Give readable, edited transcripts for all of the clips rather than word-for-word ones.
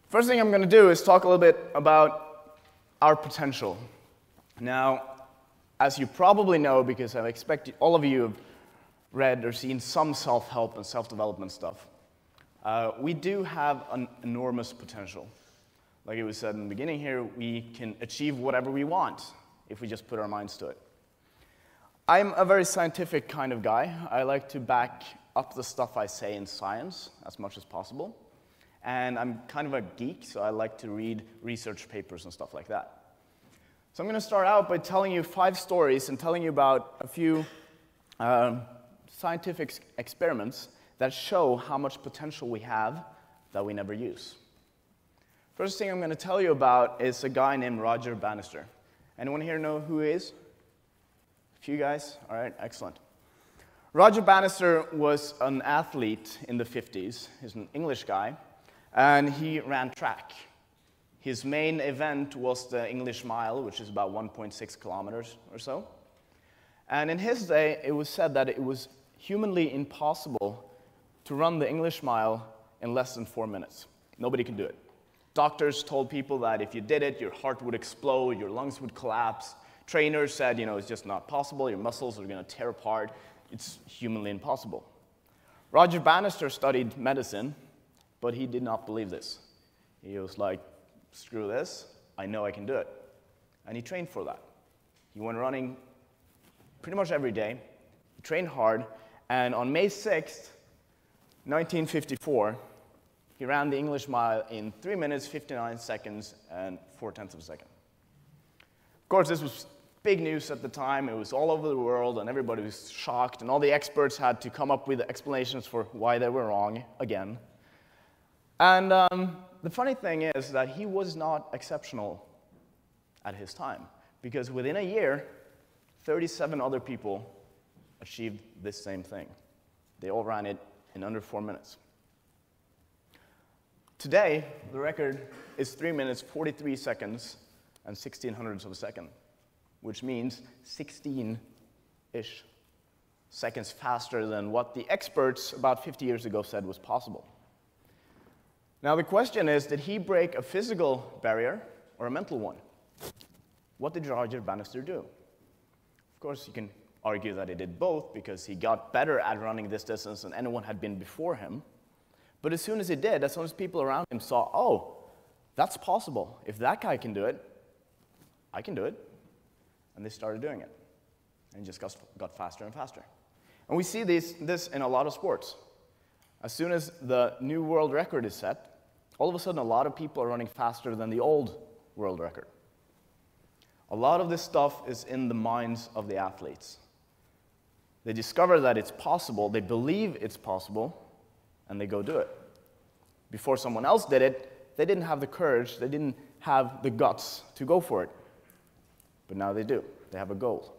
First thing I'm going to do is talk a little bit about our potential. Now, as you probably know, because I expect all of you have read or seen some self-help and self-development stuff, we do have an enormous potential. Like it was said in the beginning here, we can achieve whatever we want if we just put our minds to it. I'm a very scientific kind of guy. I like to back up the stuff I say in science as much as possible. And I'm kind of a geek, so I like to read research papers and stuff like that. So I'm going to start out by telling you 5 stories and telling you about a few scientific experiments that show how much potential we have that we never use. First thing I'm going to tell you about is a guy named Roger Bannister. Anyone here know who he is? A few guys? All right, excellent. Roger Bannister was an athlete in the 50s. He's an English guy, and he ran track. His main event was the English Mile, which is about 1.6 kilometers or so. And in his day, it was said that it was humanly impossible to run the English Mile in less than 4 minutes. Nobody could do it. Doctors told people that if you did it, your heart would explode, your lungs would collapse. Trainers said, it's just not possible, your muscles are going to tear apart. It's humanly impossible. Roger Bannister studied medicine, but he did not believe this. He was like, screw this, I know I can do it. And he trained for that. He went running pretty much every day. He trained hard, and on May 6th, 1954, he ran the English Mile in 3 minutes, 59 seconds, and 0.4 of a second. Of course, this was big news at the time. It was all over the world, and everybody was shocked, and all the experts had to come up with explanations for why they were wrong again. And the funny thing is that he was not exceptional at his time, because within a year, 37 other people achieved this same thing. They all ran it in under 4 minutes. Today, the record is 3 minutes, 43 seconds, and 1600ths of a second, which means 16-ish seconds faster than what the experts about 50 years ago said was possible. Now, the question is, did he break a physical barrier or a mental one? What did Roger Bannister do? Of course, you can argue that he did both because he got better at running this distance than anyone had been before him. But as soon as he did, as soon as people around him saw, oh, that's possible. If that guy can do it, I can do it. And they started doing it. And it just got faster and faster. And we see this in a lot of sports. As soon as the new world record is set, all of a sudden a lot of people are running faster than the old world record. A lot of this stuff is in the minds of the athletes. They discover that it's possible, they believe it's possible, and they go do it. Before someone else did it, they didn't have the courage, they didn't have the guts to go for it. But now they do. They have a goal.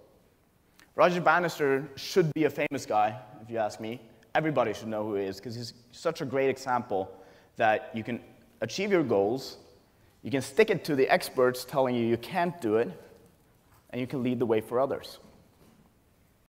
Roger Bannister should be a famous guy, if you ask me. Everybody should know who he is, because he's such a great example that you can achieve your goals, you can stick it to the experts telling you you can't do it, and you can lead the way for others.